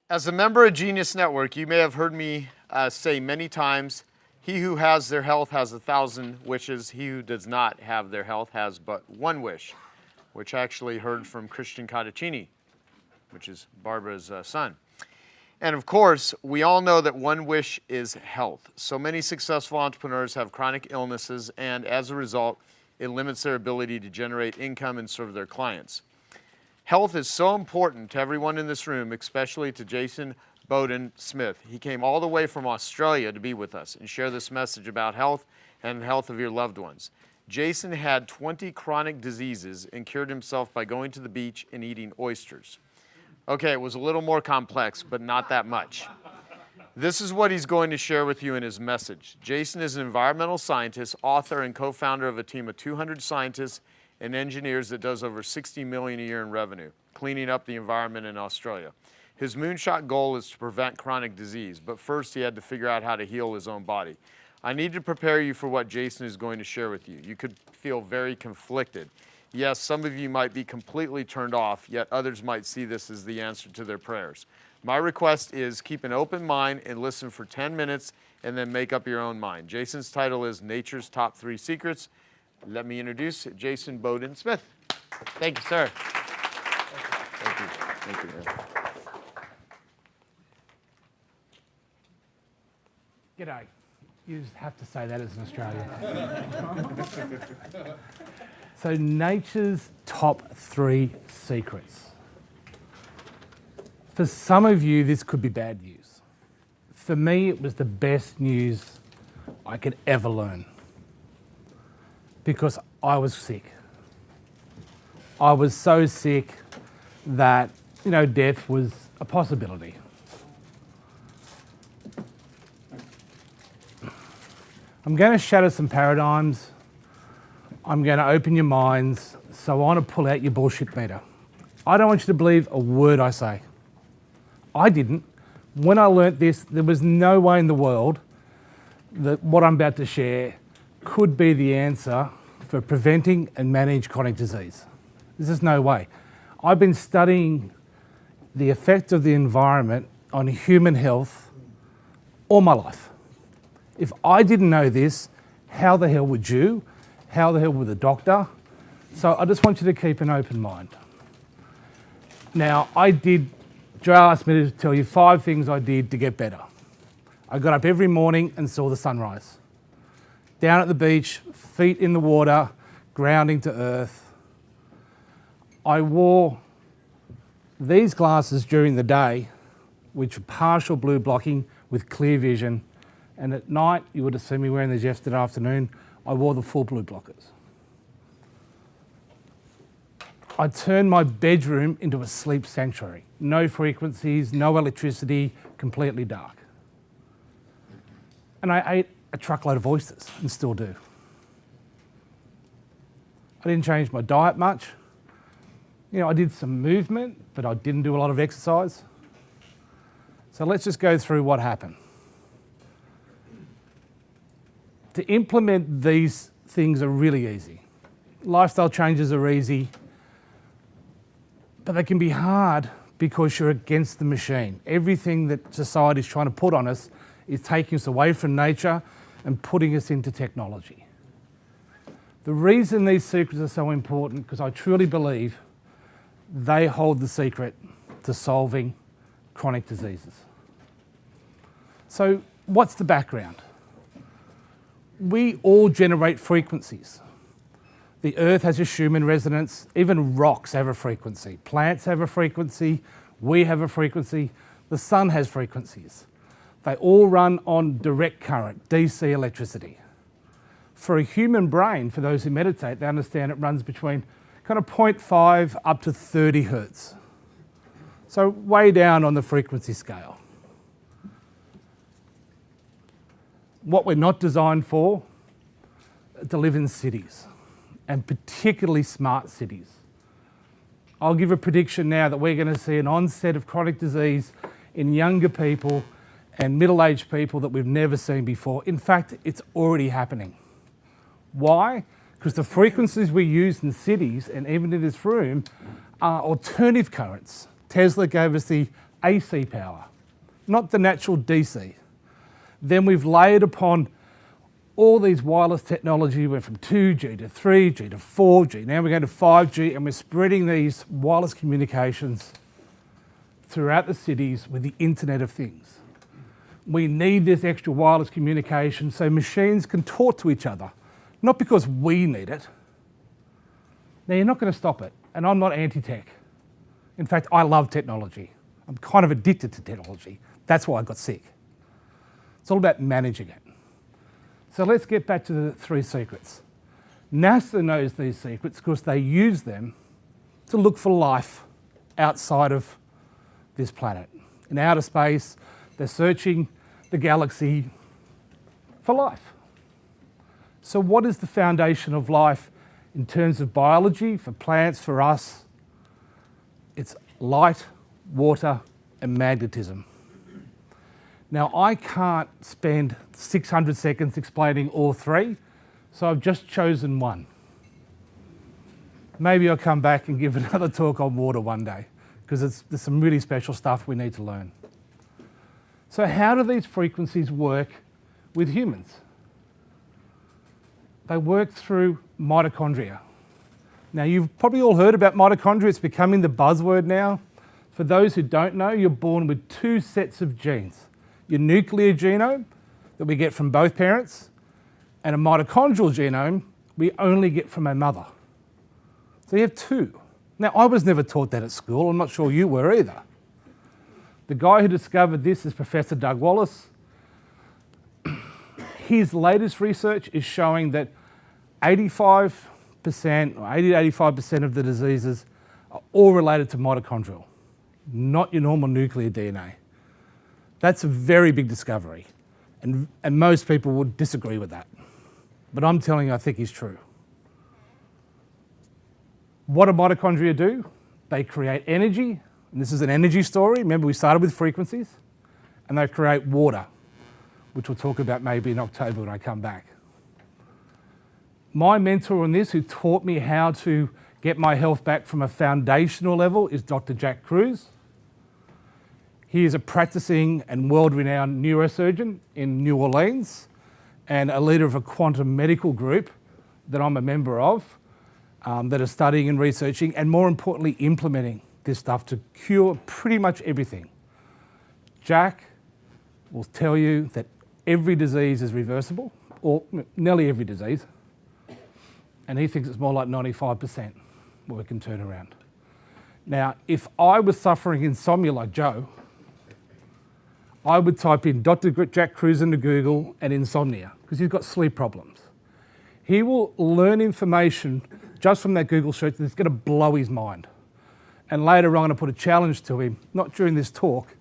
As a member of Genius Network, you may have heard me say many times, he who has their health has 1,000 wishes. He who does not have their health has but one wish, which I actually heard from Christian Cottacini, which is Barbara's son. And of course, we all know that one wish is health. So many successful entrepreneurs have chronic illnesses, and as a result, it limits their ability to generate income and serve their clients. Health is so important to everyone in this room, especially to Jason Bawden-Smith. He came all the way from Australia to be with us and share this message about health and the health of your loved ones. Jason had 20 chronic diseases and cured himself by going to the beach and eating oysters. Okay, it was a little more complex, but not that much. This is what he's going to share with you in his message. Jason is an environmental scientist, author, and co-founder of a team of 200 scientists and engineers that does over $60 million a year in revenue, cleaning up the environment in Australia. His moonshot goal is to prevent chronic disease, but first he had to figure out how to heal his own body. I need to prepare you for what Jason is going to share with you. You could feel very conflicted. Yes, some of you might be completely turned off, yet others might see this as the answer to their prayers. My request is keep an open mind and listen for 10 minutes and then make up your own mind. Jason's title is Nature's Top 3 Secrets. Let me introduce Jason Bawden-Smith. Thank you, sir. Thank you. Thank you, man. G'day. You just have to say that as an Australian. So, nature's top 3 secrets. For some of you, this could be bad news. For me, it was the best news I could ever learn. Because I was sick. I was so sick that, death was a possibility. I'm going to shatter some paradigms. I'm going to open your minds. So I want to pull out your bullshit meter. I don't want you to believe a word I say. I didn't. When I learnt this, there was no way in the world that what I'm about to share could be the answer for preventing and manage chronic disease. There's just no way. I've been studying the effect of the environment on human health all my life. If I didn't know this, how the hell would you? How the hell would the doctor? So I just want you to keep an open mind. Now, Joe asked me to tell you 5 things I did to get better. I got up every morning and saw the sunrise. Down at the beach, feet in the water, grounding to earth. I wore these glasses during the day, which were partial blue blocking with clear vision. And at night, you would have seen me wearing these yesterday afternoon, I wore the full blue blockers. I turned my bedroom into a sleep sanctuary. No frequencies, no electricity, completely dark. And I ate a truckload of oysters and still do. I didn't change my diet much. I did some movement, but I didn't do a lot of exercise. So let's just go through what happened. To implement these things are really easy. Lifestyle changes are easy, but they can be hard because you're against the machine. Everything that society is trying to put on us is taking us away from nature and putting us into technology. The reason these secrets are so important, because I truly believe they hold the secret to solving chronic diseases. So what's the background? We all generate frequencies. The earth has a Schumann resonance, even rocks have a frequency. Plants have a frequency, we have a frequency, the sun has frequencies. They all run on direct current, DC electricity. For a human brain, for those who meditate, they understand it runs between kind of 0.5 up to 30 hertz. So way down on the frequency scale. What we're not designed for, to live in cities, and particularly smart cities. I'll give a prediction now that we're going to see an onset of chronic disease in younger people and middle-aged people that we've never seen before. In fact, it's already happening. Why? Because the frequencies we use in cities and even in this room are alternative currents. Tesla gave us the AC power, not the natural DC. Then we've layered upon all these wireless technology. We went from 2G to 3G to 4G. Now we're going to 5G, and we're spreading these wireless communications throughout the cities with the Internet of Things. We need this extra wireless communication so machines can talk to each other, not because we need it. Now, you're not going to stop it, and I'm not anti-tech. In fact, I love technology. I'm kind of addicted to technology. That's why I got sick. It's all about managing it. So let's get back to the 3 secrets. NASA knows these secrets because they use them to look for life outside of this planet. In outer space, they're searching the galaxy for life. So what is the foundation of life in terms of biology, for plants, for us? It's light, water, and magnetism. Now, I can't spend 600 seconds explaining all 3, so I've just chosen one. Maybe I'll come back and give another talk on water one day, because there's some really special stuff we need to learn. So how do these frequencies work with humans? They work through mitochondria. Now, you've probably all heard about mitochondria. It's becoming the buzzword now. For those who don't know, you're born with 2 sets of genes. Your nuclear genome that we get from both parents, and a mitochondrial genome we only get from a mother. So you have 2. Now, I was never taught that at school. I'm not sure you were either. The guy who discovered this is Professor Doug Wallace. His latest research is showing that 85% or 80 to 85% of the diseases are all related to mitochondrial, not your normal nuclear DNA. That's a very big discovery, and most people would disagree with that. But I'm telling you, I think he's true. What do mitochondria do? They create energy, and this is an energy story. Remember, we started with frequencies, and they create water, which we'll talk about maybe in October when I come back. My mentor on this, who taught me how to get my health back from a foundational level, is Dr. Jack Kruse. He is a practicing and world-renowned neurosurgeon in New Orleans and a leader of a quantum medical group that I'm a member of, that are studying and researching and, more importantly, implementing this stuff to cure pretty much everything. Jack will tell you that every disease is reversible, or nearly every disease, and he thinks it's more like 95% what we can turn around. Now, if I was suffering insomnia like Joe, I would type in Dr. Jack Kruse into Google and insomnia, because he's got sleep problems. He will learn information just from that Google search that's going to blow his mind. And later on, I'm going to put a challenge to him, not during this talk,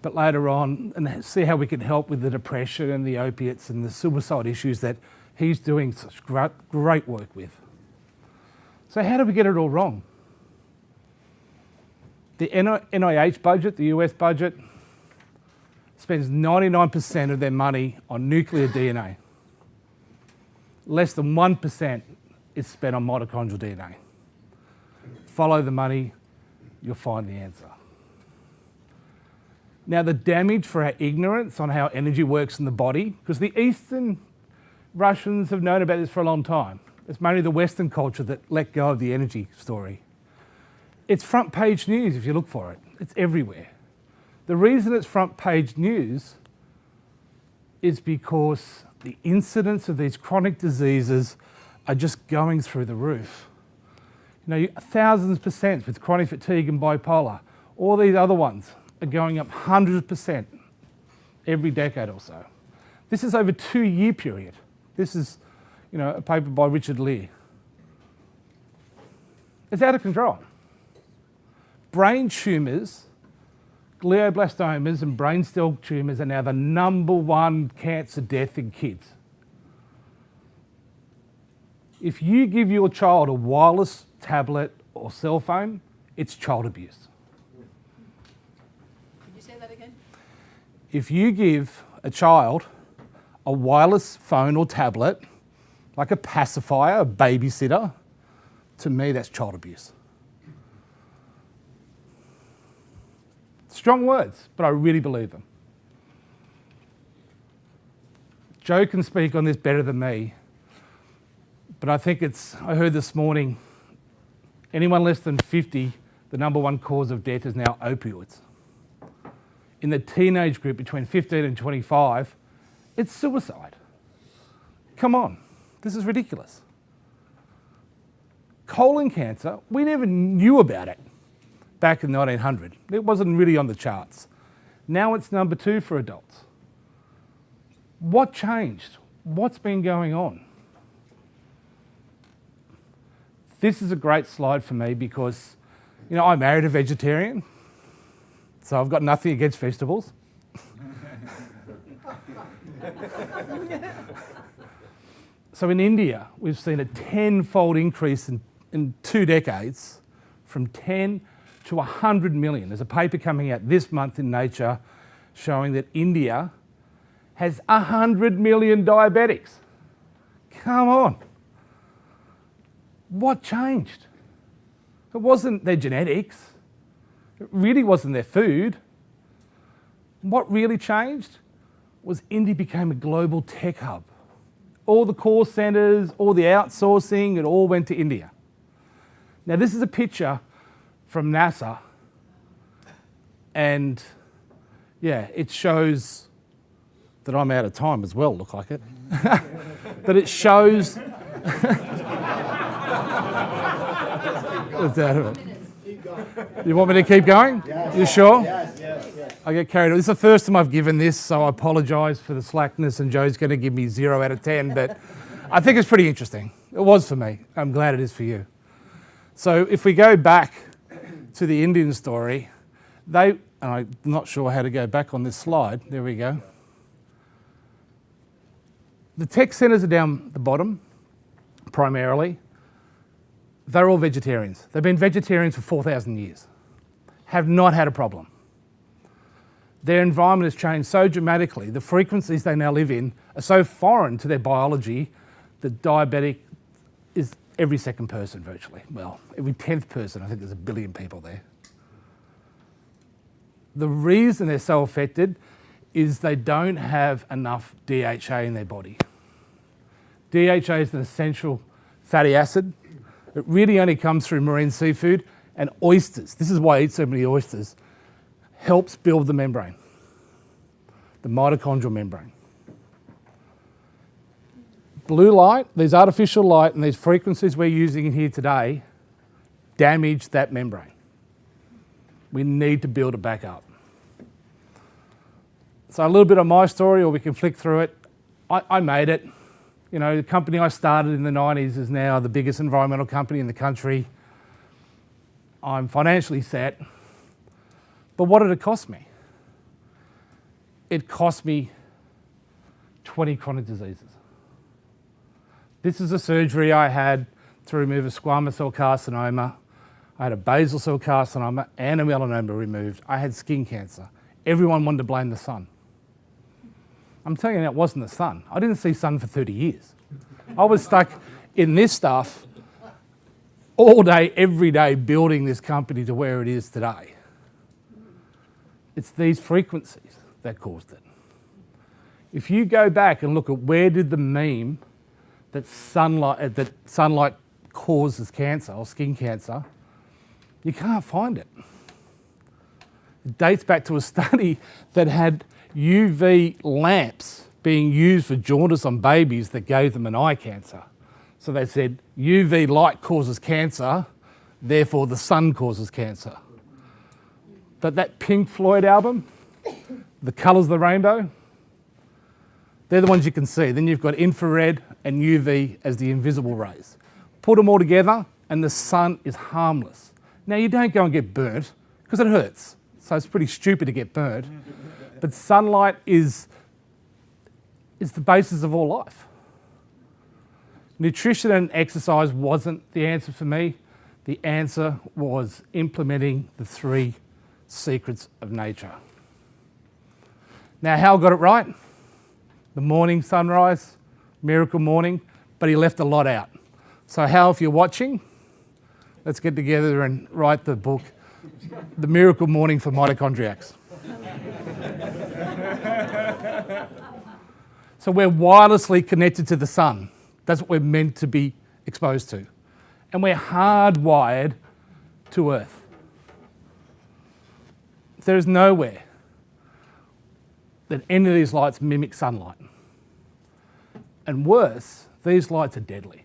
but later on, and see how we can help with the depression and the opiates and the suicide issues that he's doing such great work with. So how do we get it all wrong? The NIH budget, the US budget, spends 99% of their money on nuclear DNA. Less than 1% is spent on mitochondrial DNA. Follow the money, you'll find the answer. Now, the damage for our ignorance on how energy works in the body, because the Eastern Russians have known about this for a long time. It's mainly the Western culture that let go of the energy story. It's front page news if you look for it. It's everywhere. The reason it's front page news is because the incidence of these chronic diseases are just going through the roof. You know, thousands % with chronic fatigue and bipolar. All these other ones are going up 100% every decade or so. This is over a 2-year period. This is, you know, a paper by Richard Lear. It's out of control. Brain tumours, glioblastomas and brain cell tumours are now the #1 cancer death in kids. If you give your child a wireless tablet or cell phone, it's child abuse. Could you say that again? If you give a child a wireless phone or tablet, like a pacifier, a babysitter, to me that's child abuse. It's Strong words, but I really believe them. Joe can speak on this better than me, but I think I heard this morning, anyone less than 50, the number one cause of death is now opioids. In the teenage group between 15 and 25, it's suicide. Come on, this is ridiculous. Colon cancer, we never knew about it back in 1900. It wasn't really on the charts. Now it's number 2 for adults. What changed? What's been going on? This is a great slide for me because, I married a vegetarian, so I've got nothing against vegetables. So in India, we've seen a 10-fold increase in 2 decades, from 10 to 100 million. There's a paper coming out this month in Nature showing that India has 100 million diabetics. Come on. What changed? It wasn't their genetics. It really wasn't their food. What really changed was India became a global tech hub. All the call centres, all the outsourcing, it all went to India. Now this is a picture from NASA, and it shows that I'm out of time as well, look like it. But it shows... What's out of it? You want me to keep going? Yes. You sure? Yes. I get carried away. This is the first time I've given this, so I apologise for the slackness, and Joe's going to give me 0 out of 10, but I think it's pretty interesting. It was for me. I'm glad it is for you. So if we go back to the Indian story, and I'm not sure how to go back on this slide. There we go. The tech centres are down the bottom, primarily. They're all vegetarians. They've been vegetarians for 4,000 years. Have not had a problem. Their environment has changed so dramatically. The frequencies they now live in are so foreign to their biology that diabetic is every second person virtually. Well, every 10th person. I think there's 1 billion people there. The reason they're so affected is they don't have enough DHA in their body. DHA is an essential fatty acid. It really only comes through marine seafood and oysters. This is why I eat so many oysters. Helps build the membrane, the mitochondrial membrane. Blue light, these artificial light and these frequencies we're using in here today damage that membrane. We need to build it back up. So a little bit of my story, or we can flick through it. I made it. The company I started in the 90s is now the biggest environmental company in the country. I'm financially set. But what did it cost me? It cost me 20 chronic diseases. This is a surgery I had to remove a squamous cell carcinoma. I had a basal cell carcinoma and a melanoma removed. I had skin cancer. Everyone wanted to blame the sun. I'm telling you, it wasn't the sun. I didn't see sun for 30 years. I was stuck in this stuff all day, every day, building this company to where it is today. It's these frequencies that caused it. If you go back and look at where did the meme that sunlight causes cancer or skin cancer, you can't find it. It dates back to a study that had UV lamps being used for jaundice on babies that gave them an eye cancer. So they said UV light causes cancer, therefore the sun causes cancer. But that Pink Floyd album, The Colours of the Rainbow, they're the ones you can see. Then you've got infrared and UV as the invisible rays. Put them all together and the sun is harmless. Now you don't go and get burnt because it hurts. So it's pretty stupid to get burnt. But sunlight is the basis of all life. Nutrition and exercise wasn't the answer for me. The answer was implementing the 3 secrets of nature. Now, Hal got it right. The morning sunrise, miracle morning, but he left a lot out. So Hal, if you're watching, let's get together and write the book, the miracle morning for mitochondriacs. So we're wirelessly connected to the sun. That's what we're meant to be exposed to. And we're hardwired to Earth. There's nowhere that any of these lights mimic sunlight. And worse, these lights are deadly.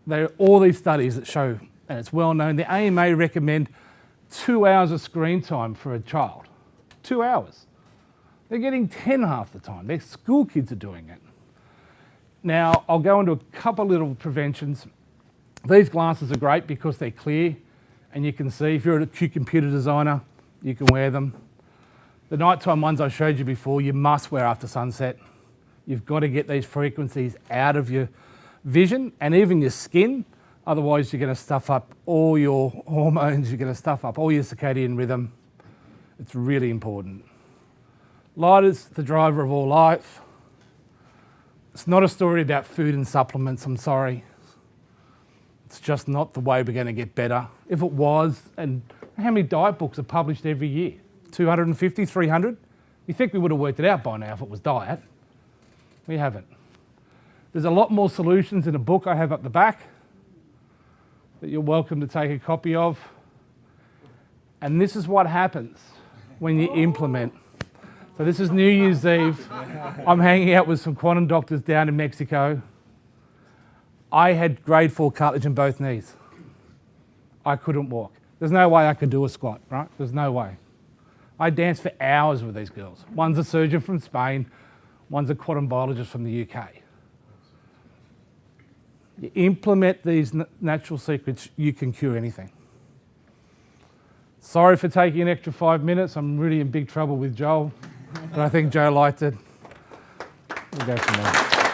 There are all these studies that show, and it's well known, the AMA recommend 2 hours of screen time for a child. 2 hours. They're getting 10 half the time. Their school kids are doing it. Now, I'll go into a couple little preventions. These glasses are great because they're clear and you can see. If you're a computer designer, you can wear them. The nighttime ones I showed you before, you must wear after sunset. You've got to get these frequencies out of your vision and even your skin. Otherwise, you're going to stuff up all your hormones, you're going to stuff up all your circadian rhythm. It's really important. Light is the driver of all life. It's not a story about food and supplements, I'm sorry. It's just not the way we're going to get better. If it was, and how many diet books are published every year? 250, 300? You think we would have worked it out by now if it was diet. We haven't. There's a lot more solutions in a book I have up the back that you're welcome to take a copy of. And this is what happens when you implement. So this is New Year's Eve. I'm hanging out with some quantum doctors down in Mexico. I had grade 4 cartilage in both knees. I couldn't walk. There's no way I could do a squat, right? There's no way. I danced for hours with these girls. One's a surgeon from Spain, one's a quantum biologist from the UK. You implement these natural secrets, you can cure anything. Sorry for taking an extra 5 minutes. I'm really in big trouble with Joel, but I think Joe liked it. We'll go from there.